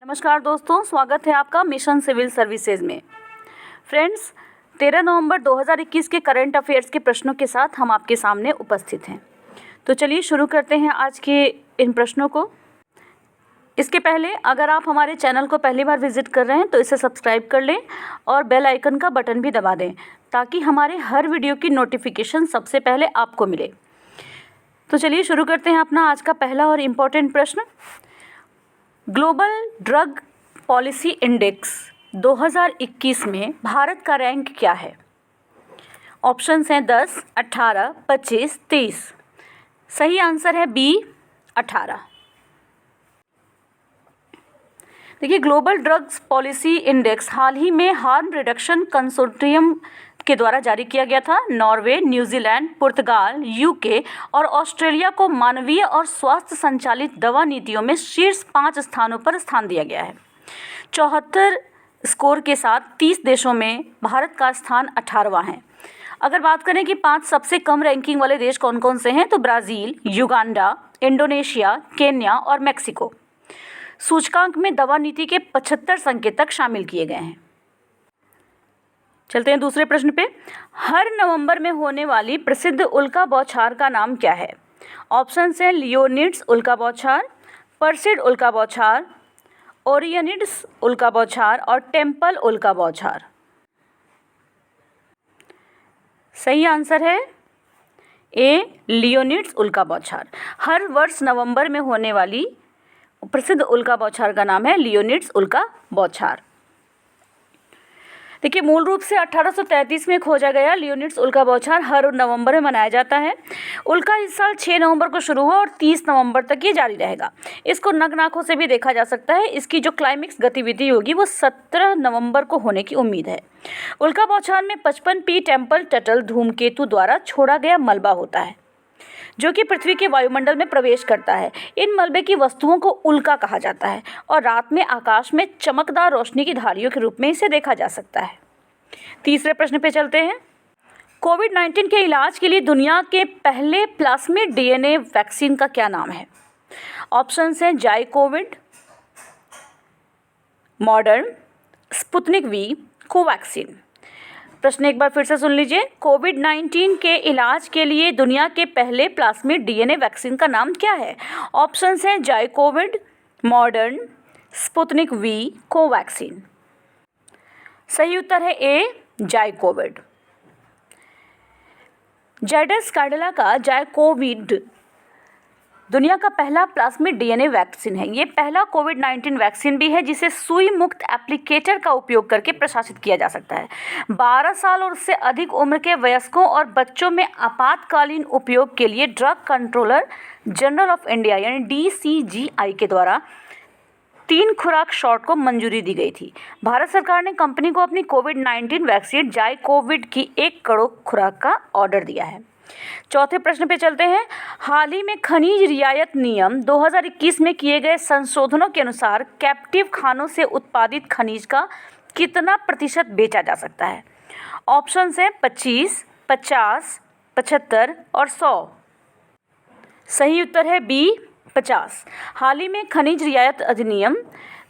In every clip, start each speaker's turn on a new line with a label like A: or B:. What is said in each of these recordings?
A: नमस्कार दोस्तों, स्वागत है आपका मिशन सिविल सर्विसेज में। फ्रेंड्स, 13 नवंबर 2021 के करंट अफेयर्स के प्रश्नों के साथ हम आपके सामने उपस्थित हैं। तो चलिए शुरू करते हैं आज के इन प्रश्नों को। इसके पहले अगर आप हमारे चैनल को पहली बार विजिट कर रहे हैं तो इसे सब्सक्राइब कर लें और बेल आइकन का बटन भी दबा दें ताकि हमारे हर वीडियो की नोटिफिकेशन सबसे पहले आपको मिले। तो चलिए शुरू करते हैं अपना आज का पहला और इम्पोर्टेंट प्रश्न। ग्लोबल ड्रग पॉलिसी इंडेक्स 2021 में भारत का रैंक क्या है? ऑप्शंस हैं 10, 18, 25, 30। सही आंसर है बी 18। देखिए, ग्लोबल ड्रग्स पॉलिसी इंडेक्स हाल ही में हार्म रिडक्शन कंसोर्टियम के द्वारा जारी किया गया था। नॉर्वे, न्यूजीलैंड, पुर्तगाल, यूके और ऑस्ट्रेलिया को मानवीय और स्वास्थ्य संचालित दवा नीतियों में शीर्ष 5 स्थानों पर स्थान दिया गया है। 74 स्कोर के साथ 30 देशों में भारत का स्थान 18वां है। अगर बात करें कि 5 सबसे कम रैंकिंग वाले देश कौन कौन से हैं, तो ब्राज़ील, युगांडा, इंडोनेशिया, केन्या और मेक्सिको। सूचकांक में दवा नीति के 75 संकेतक शामिल किए गए हैं। चलते हैं दूसरे प्रश्न पे। हर नवंबर में होने वाली प्रसिद्ध उल्का बौछार का नाम क्या है? ऑप्शंस हैं लियोनिड्स उल्का बौछार, पर्सिड उल्का बौछार, ओरियनिड्स उल्का बौछार और टेम्पल उल्का बौछार। सही आंसर है ए लियोनिड्स उल्का बौछार। हर वर्ष नवंबर में होने वाली प्रसिद्ध उल्का बौछार का नाम है लियोनिड्स उल्का बौछार। देखिए, मूल रूप से 1833 में खोजा गया लियोनिड्स उल्का बौछार हर नवंबर में मनाया जाता है। उल्का इस साल 6 नवंबर को शुरू हुआ और 30 नवंबर तक ये जारी रहेगा। इसको नग्न आंखों से भी देखा जा सकता है। इसकी जो क्लाइमेक्स गतिविधि होगी वो 17 नवंबर को होने की उम्मीद है। उल्का बौछार में 55P टेम्पल टटल धूमकेतु द्वारा छोड़ा गया मलबा होता है जो कि पृथ्वी के वायुमंडल में प्रवेश करता है। इन मलबे की वस्तुओं को उल्का कहा जाता है और रात में आकाश में चमकदार रोशनी की धारियों के रूप में इसे देखा जा सकता है। तीसरे प्रश्न पे चलते हैं। कोविड-19 के इलाज के लिए दुनिया के पहले प्लाज्मिड DNA वैक्सीन का क्या नाम है? ऑप्शंस हैं ZyCoV, modern, Sputnik V, Covaxin. प्रश्न एक बार फिर से सुन लीजिए। कोविड-19 के इलाज के लिए दुनिया के पहले प्लाज्मिड DNA वैक्सीन का नाम क्या है? ऑप्शंस हैं ZyCoV, modern, Sputnik V, Covaxin. सही उत्तर है ए जाइकोविड। जायडस कैडिला का जाइकोविड दुनिया का पहला प्लाज्मिड DNA वैक्सीन है। ये पहला कोविड-19 वैक्सीन भी है जिसे सुई मुक्त एप्लीकेटर का उपयोग करके प्रशासित किया जा सकता है। 12 साल और उससे अधिक उम्र के वयस्कों और बच्चों में आपातकालीन उपयोग के लिए drug controller general of India यानी DCGI के द्वारा 3 खुराक शॉट को मंजूरी दी गई थी। भारत सरकार ने कंपनी को अपनी कोविड-19 वैक्सीन जाइकोविड की 1 करोड़ खुराक का ऑर्डर दिया है। चौथे प्रश्न पे चलते हैं। हाल ही में खनिज रियायत नियम 2021 में किए गए संशोधनों के अनुसार कैप्टिव खानों से उत्पादित खनिज का कितना प्रतिशत बेचा जा सकता है? ऑप्शंस हैं 25, 50, 75 और 100। सही उत्तर है बी 50। हाल ही में खनिज रियायत अधिनियम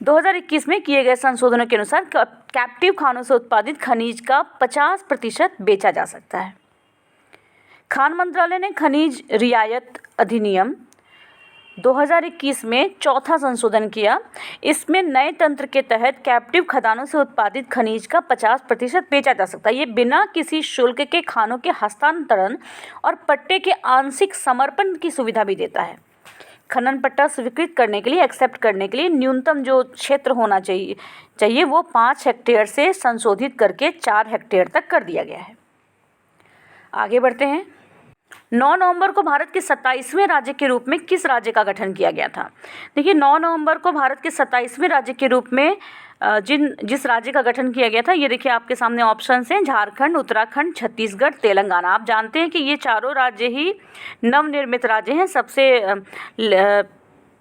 A: 2021 में किए गए संशोधनों के अनुसार कैप्टिव खानों से उत्पादित खनिज का 50% बेचा जा सकता है। खान मंत्रालय ने खनिज रियायत अधिनियम 2021 में चौथा संशोधन किया। इसमें नए तंत्र के तहत कैप्टिव खदानों से उत्पादित खनिज का 50% बेचा जा सकता है। ये बिना किसी शुल्क के खानों के हस्तांतरण और पट्टे के आंशिक समर्पण की सुविधा भी देता है। खनन पट्टा स्वीकृत करने के लिए एक्सेप्ट करने के लिए न्यूनतम जो क्षेत्र होना चाहिए वो 5 हेक्टेयर से संशोधित करके 4 हेक्टेयर तक कर दिया गया है। आगे बढ़ते हैं। 9 नवंबर को भारत के 27वें राज्य के रूप में किस राज्य का गठन किया गया था? देखिए, 9 नवंबर को भारत के 27वें राज्य के रूप में जिस राज्य का गठन किया गया था, ये देखिए आपके सामने ऑप्शंस हैं झारखंड, उत्तराखंड, छत्तीसगढ़, तेलंगाना। आप जानते हैं कि ये चारों राज्य ही नवनिर्मित राज्य हैं। सबसे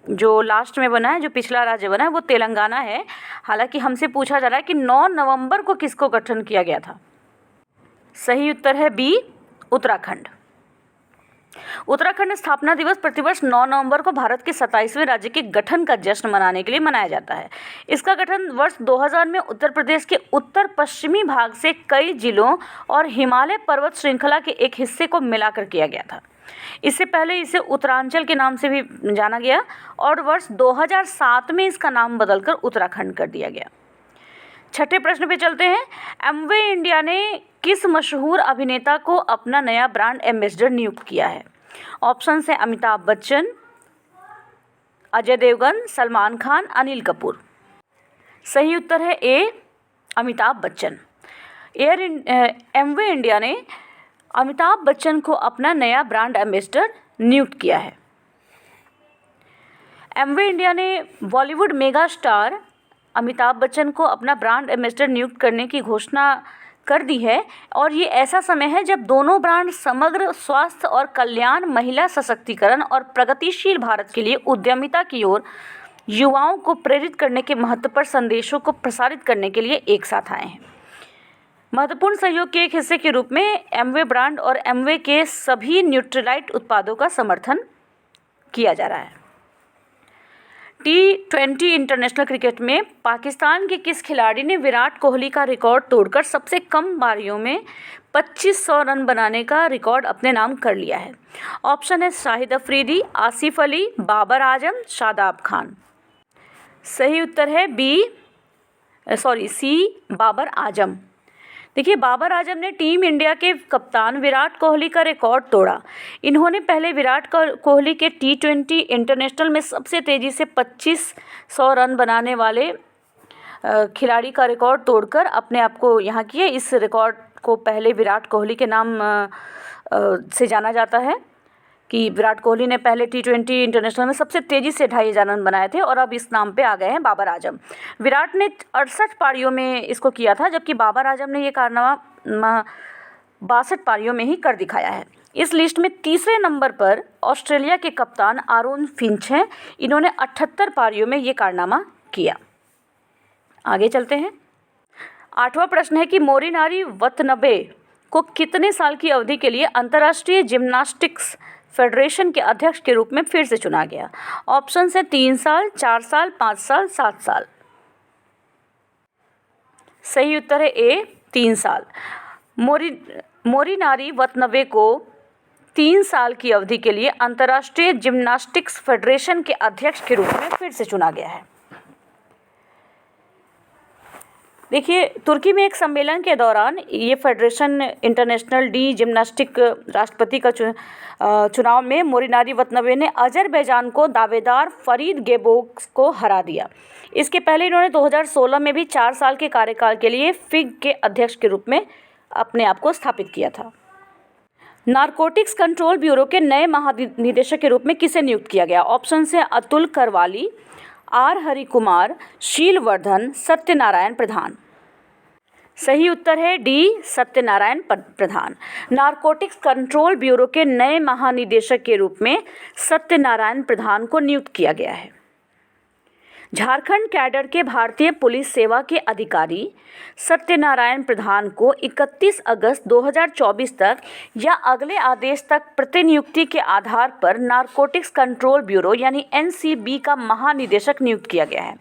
A: जो लास्ट में बना है, जो पिछला राज्य बना है वो तेलंगाना है। हालांकि हमसे पूछा जा रहा है कि 9 नवंबर को किसको गठन किया गया था? सही उत्तर है बी उत्तराखंड। उत्तराखंड स्थापना दिवस प्रतिवर्ष 9 नवंबर को भारत के 27वें राज्य के गठन का जश्न मनाने के लिए मनाया जाता है। इसका गठन वर्ष 2000 में उत्तर प्रदेश के उत्तर पश्चिमी भाग से कई जिलों और हिमालय पर्वत श्रृंखला के एक हिस्से को मिलाकर किया गया था। इससे पहले इसे उत्तरांचल के नाम से भी जाना गया और वर्ष 2007 में इसका नाम बदलकर उत्तराखंड कर दिया गया। छठे प्रश्न पे चलते हैं। एमवे इंडिया ने किस मशहूर अभिनेता को अपना नया ब्रांड एम्बेसडर नियुक्त किया है? ऑप्शन है अमिताभ बच्चन, अजय देवगन, सलमान खान, अनिल कपूर। सही उत्तर है ए, अमिताभ बच्चन। एमवे इंडिया ने अमिताभ बच्चन को अपना नया ब्रांड एम्बेसडर नियुक्त किया है। एमवे इंडिया ने बॉलीवुड मेगा स्टार अमिताभ बच्चन को अपना ब्रांड एम्बेसडर नियुक्त करने की घोषणा कर दी है और ये ऐसा समय है जब दोनों ब्रांड समग्र स्वास्थ्य और कल्याण, महिला सशक्तिकरण और प्रगतिशील भारत के लिए उद्यमिता की ओर युवाओं को प्रेरित करने के महत्व पर संदेशों को प्रसारित करने के लिए एक साथ आए हैं। महत्वपूर्ण सहयोग के एक हिस्से के रूप में एमवे ब्रांड और एमवे के सभी न्यूट्रीलाइट उत्पादों का समर्थन किया जा रहा है। T20 इंटरनेशनल क्रिकेट में पाकिस्तान के किस खिलाड़ी ने विराट कोहली का रिकॉर्ड तोड़कर सबसे कम पारियों में 2500 रन बनाने का रिकॉर्ड अपने नाम कर लिया है? ऑप्शन है शाहिद अफरीदी, आसिफ अली, बाबर आजम, शादाब खान। सही उत्तर है सी, बाबर आजम। देखिए, बाबर आजम ने टीम इंडिया के कप्तान विराट कोहली का रिकॉर्ड तोड़ा। इन्होंने पहले विराट कोहली के T20 इंटरनेशनल में सबसे तेज़ी से 2500 रन बनाने वाले खिलाड़ी का रिकॉर्ड तोड़कर अपने आप को यहाँ किए। इस रिकॉर्ड को पहले विराट कोहली के नाम से जाना जाता है कि विराट कोहली ने पहले T20 इंटरनेशनल में सबसे तेज़ी से 2500 रन बनाए थे और अब इस नाम पे आ गए हैं बाबर आजम। विराट ने 68 पारियों में इसको किया था, जबकि बाबर आजम ने ये कारनामा 62 पारियों में ही कर दिखाया है। इस लिस्ट में तीसरे नंबर पर ऑस्ट्रेलिया के कप्तान आरोन फिंच हैं। इन्होंने 78 पारियों में ये कारनामा किया। आगे चलते हैं। 8वां प्रश्न है कि मोरिनारी वतनबे को कितने साल की अवधि के लिए अंतर्राष्ट्रीय जिम्नास्टिक्स फेडरेशन के अध्यक्ष के रूप में फिर से चुना गया? ऑप्शन है 3 साल, 4 साल, 5 साल, 7 साल। सही उत्तर है ए, 3 साल। मोरिनारी वतनबे को 3 साल की अवधि के लिए अंतर्राष्ट्रीय जिम्नास्टिक्स फेडरेशन के अध्यक्ष के रूप में फिर से चुना गया है। देखिए, तुर्की में एक सम्मेलन के दौरान ये फेडरेशन इंटरनेशनल डी जिम्नास्टिक राष्ट्रपति का चुनाव में मोरिनारी वतनबे ने अजरबैजान को दावेदार फरीद गेबोग को हरा दिया। इसके पहले इन्होंने 2016 में भी 4 साल के कार्यकाल के लिए फिग के अध्यक्ष के रूप में अपने आप को स्थापित किया था। नारकोटिक्स कंट्रोल ब्यूरो के नए महानिदेशक के रूप में किसे नियुक्त किया गया? ऑप्शन है अतुल करवाली, आर हरि कुमार, शीलवर्धन, सत्यनारायण प्रधान। सही उत्तर है डी, सत्यनारायण प्रधान। नारकोटिक्स कंट्रोल ब्यूरो के नए महानिदेशक के रूप में सत्यनारायण प्रधान को नियुक्त किया गया है। झारखंड कैडर के भारतीय पुलिस सेवा के अधिकारी सत्यनारायण प्रधान को 31 अगस्त 2024 तक या अगले आदेश तक प्रतिनियुक्ति के आधार पर नारकोटिक्स कंट्रोल ब्यूरो यानी एनसीबी का महानिदेशक नियुक्त किया गया है।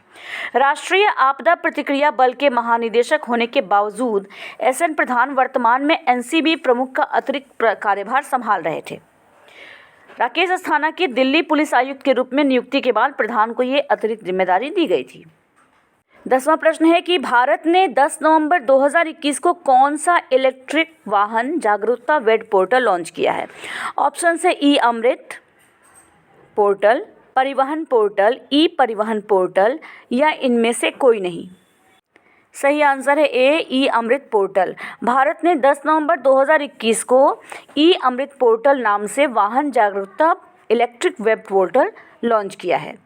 A: राष्ट्रीय आपदा प्रतिक्रिया बल के महानिदेशक होने के बावजूद एसएन प्रधान वर्तमान में एनसीबी प्रमुख का अतिरिक्त कार्यभार संभाल रहे थे। राकेश अस्थाना की दिल्ली पुलिस आयुक्त के रूप में नियुक्ति के बाद प्रधान को ये अतिरिक्त जिम्मेदारी दी गई थी। 10वां प्रश्न है कि भारत ने 10 नवंबर 2021 को कौन सा इलेक्ट्रिक वाहन जागरूकता वेब पोर्टल लॉन्च किया है? ऑप्शन है ई अमृत पोर्टल, परिवहन पोर्टल, ई परिवहन पोर्टल या इनमें से कोई नहीं। सही आंसर है ए, ई अमृत पोर्टल। भारत ने 10 नवंबर 2021 को ई अमृत पोर्टल नाम से वाहन जागरूकता इलेक्ट्रिक वेब पोर्टल लॉन्च किया है।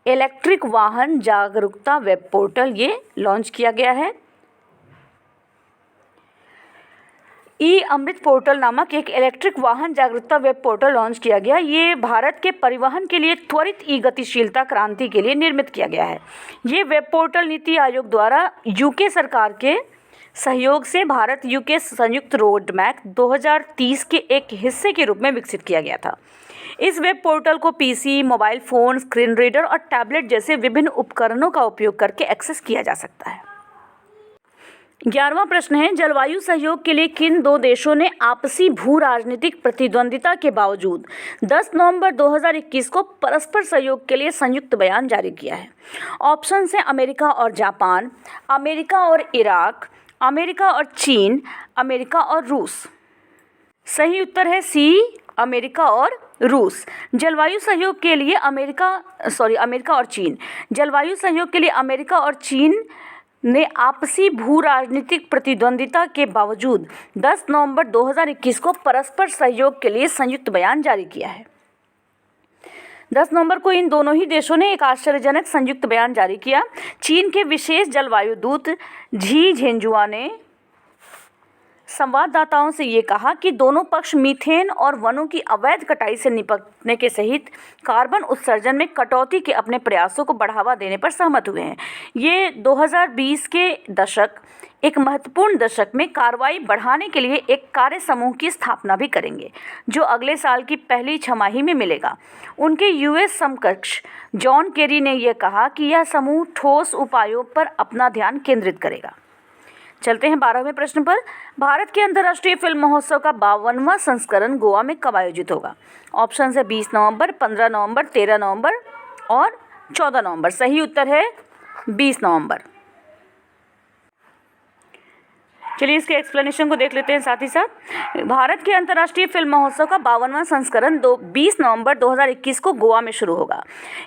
A: इलेक्ट्रिक वाहन जागरूकता वेब पोर्टल ये लॉन्च किया गया है। ई अमृत पोर्टल नामक एक इलेक्ट्रिक वाहन जागरूकता वेब पोर्टल लॉन्च किया गया। ये भारत के परिवहन के लिए त्वरित ई गतिशीलता क्रांति के लिए निर्मित किया गया है। ये वेब पोर्टल नीति आयोग द्वारा यूके सरकार के सहयोग से भारत यूके संयुक्त रोड मैप 2030 के एक हिस्से के रूप में विकसित किया गया था। इस वेब पोर्टल को PC, mobile phone, screen reader और टैबलेट जैसे विभिन्न उपकरणों का उपयोग करके एक्सेस किया जा सकता है। 11वां प्रश्न है, जलवायु सहयोग के लिए किन दो देशों ने आपसी भू राजनीतिक प्रतिद्वंदिता के बावजूद 10 नवंबर 2021 को परस्पर सहयोग के लिए संयुक्त बयान जारी किया है? ऑप्शन है अमेरिका और जापान, अमेरिका और इराक, अमेरिका और चीन, अमेरिका और रूस। सही उत्तर है सी, अमेरिका और रूस। जलवायु सहयोग के लिए अमेरिका और चीन। जलवायु सहयोग के लिए अमेरिका और चीन ने आपसी भू राजनीतिक प्रतिद्वंदिता के बावजूद 10 नवंबर 2021 को परस्पर सहयोग के लिए संयुक्त बयान जारी किया है। 10 नवंबर को इन दोनों ही देशों ने एक आश्चर्यजनक संयुक्त बयान जारी किया। चीन के विशेष जलवायु दूत झी झेंजुआ ने संवाददाताओं से ये कहा कि दोनों पक्ष मीथेन और वनों की अवैध कटाई से निपटने के सहित कार्बन उत्सर्जन में कटौती के अपने प्रयासों को बढ़ावा देने पर सहमत हुए हैं। ये 2020 के दशक एक महत्वपूर्ण दशक में कार्रवाई बढ़ाने के लिए एक कार्य समूह की स्थापना भी करेंगे, जो अगले साल की पहली छमाही में मिलेगा। उनके यूएस समकक्ष जॉन केरी ने यह कहा कि यह समूह ठोस उपायों पर अपना ध्यान केंद्रित करेगा। चलते हैं 12वें प्रश्न पर। भारत के अंतर्राष्ट्रीय फिल्म महोत्सव का 52वां संस्करण गोवा में कब आयोजित होगा? ऑप्शन है 20 नवंबर, 15 नवंबर, 13 नवंबर और 14 नवंबर। सही उत्तर है 20 नवंबर। चलिए इसके एक्सप्लेनेशन को देख लेते हैं साथ ही साथ। भारत के अंतर्राष्ट्रीय फिल्म महोत्सव का 52वां संस्करण 20 नवंबर 2021 को गोवा में शुरू होगा।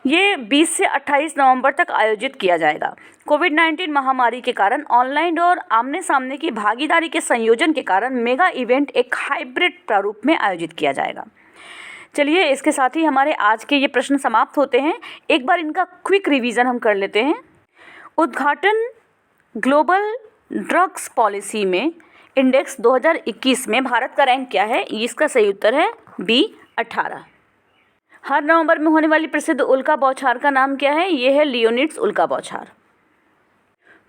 A: ये 20 से 28 नवंबर तक आयोजित किया जाएगा। कोविड-19 महामारी के कारण ऑनलाइन और आमने सामने की भागीदारी के संयोजन के कारण मेगा इवेंट एक हाइब्रिड प्रारूप में आयोजित किया जाएगा। चलिए इसके साथ ही हमारे आज के ये प्रश्न समाप्त होते हैं। एक बार इनका क्विक रिवीजन हम कर लेते हैं। उद्घाटन ग्लोबल ड्रग्स पॉलिसी में इंडेक्स 2021 में भारत का रैंक क्या है? इसका सही उत्तर है बी 18। हर नवंबर में होने वाली प्रसिद्ध उल्का बौछार का नाम क्या है? ये है लियोनिड्स उल्का बौछार।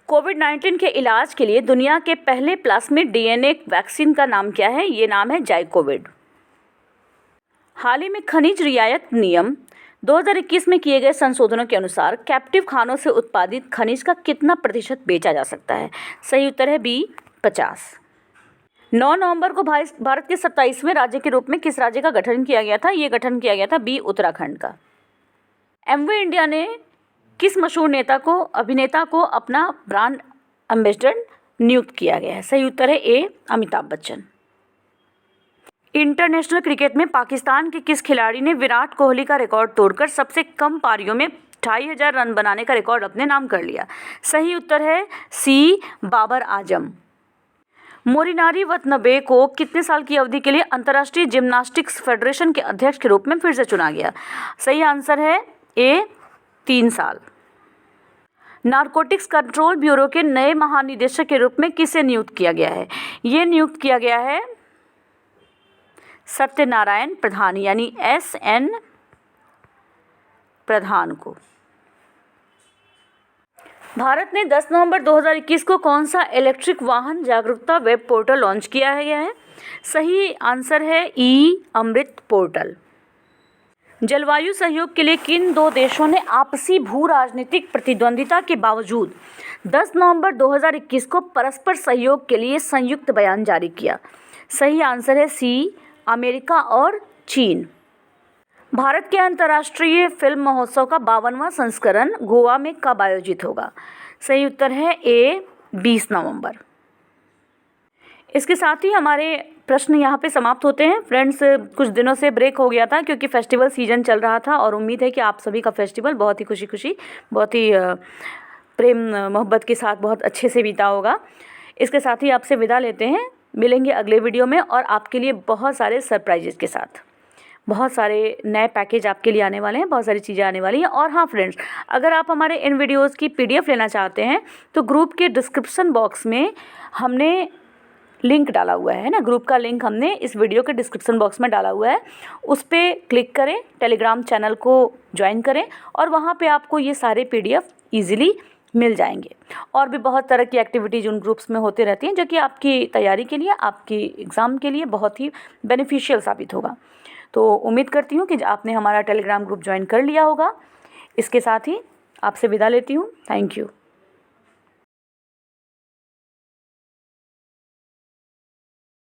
A: कोविड-19 के इलाज के लिए दुनिया के पहले प्लाज्मिड डीएनए वैक्सीन का नाम क्या है? ये नाम है जाइकोविड। हाल ही में खनिज रियायत नियम 2021 में किए गए संशोधनों के अनुसार कैप्टिव खानों से उत्पादित खनिज का कितना प्रतिशत बेचा जा सकता है? सही उत्तर है बी 50। 9 नवंबर को भारत के 27वें राज्य के रूप में किस राज्य का गठन किया गया था? ये गठन किया गया था बी उत्तराखंड का। एमवे इंडिया ने किस मशहूर अभिनेता को अपना ब्रांड एम्बेसडर नियुक्त किया गया है? सही उत्तर है ए अमिताभ बच्चन। इंटरनेशनल क्रिकेट में पाकिस्तान के किस खिलाड़ी ने विराट कोहली का रिकॉर्ड तोड़कर सबसे कम पारियों में 2500 रन बनाने का रिकॉर्ड अपने नाम कर लिया? सही उत्तर है सी बाबर आजम। मोरिनारी वतनबे को कितने साल की अवधि के लिए अंतर्राष्ट्रीय जिम्नास्टिक्स फेडरेशन के अध्यक्ष के रूप में फिर से चुना गया? सही आंसर है ए 3 साल। नारकोटिक्स कंट्रोल ब्यूरो के नए महानिदेशक के रूप में किसे नियुक्त किया गया है? ये नियुक्त किया गया है सत्यनारायण प्रधान यानी SN प्रधान को। भारत ने 10 नवंबर 2021 को कौन सा इलेक्ट्रिक वाहन जागरूकता वेब पोर्टल लॉन्च किया है? सही आंसर है ई अमृत पोर्टल। जलवायु सहयोग के लिए किन दो देशों ने आपसी भू राजनीतिक प्रतिद्वंदिता के बावजूद 10 नवंबर 2021 को परस्पर सहयोग के लिए संयुक्त बयान जारी किया? सही आंसर है सी अमेरिका और चीन। भारत के अंतर्राष्ट्रीय फिल्म महोत्सव का 52वां संस्करण गोवा में कब आयोजित होगा? सही उत्तर है ए 20 नवंबर। इसके साथ ही हमारे प्रश्न यहाँ पे समाप्त होते हैं। फ्रेंड्स, कुछ दिनों से ब्रेक हो गया था क्योंकि फेस्टिवल सीजन चल रहा था और उम्मीद है कि आप सभी का फेस्टिवल बहुत ही खुशी बहुत ही प्रेम मोहब्बत के साथ बहुत अच्छे से बीता होगा। इसके साथ ही आपसे विदा लेते हैं। मिलेंगे अगले वीडियो में और आपके लिए बहुत सारे सरप्राइजेस के साथ। बहुत सारे नए पैकेज आपके लिए आने वाले हैं, बहुत सारी चीज़ें आने वाली हैं। और हाँ फ्रेंड्स, अगर आप हमारे इन वीडियोज़ की PDF लेना चाहते हैं तो ग्रुप के डिस्क्रिप्शन बॉक्स में हमने लिंक डाला हुआ है ना, ग्रुप का लिंक हमने इस वीडियो के डिस्क्रिप्शन बॉक्स में डाला हुआ है। उस पर क्लिक करें, टेलीग्राम चैनल को ज्वाइन करें और वहाँ पे आपको ये सारे PDF ईजिली मिल जाएंगे। और भी बहुत तरह की एक्टिविटीज़ उन ग्रुप्स में होते रहती हैं जो कि आपकी तैयारी के लिए, आपकी एग्ज़ाम के लिए बहुत ही बेनिफिशियल साबित होगा। तो उम्मीद करती हूँ कि आपने हमारा टेलीग्राम ग्रुप ज्वाइन कर लिया होगा। इसके साथ ही आपसे विदा लेती हूँ। Thank you.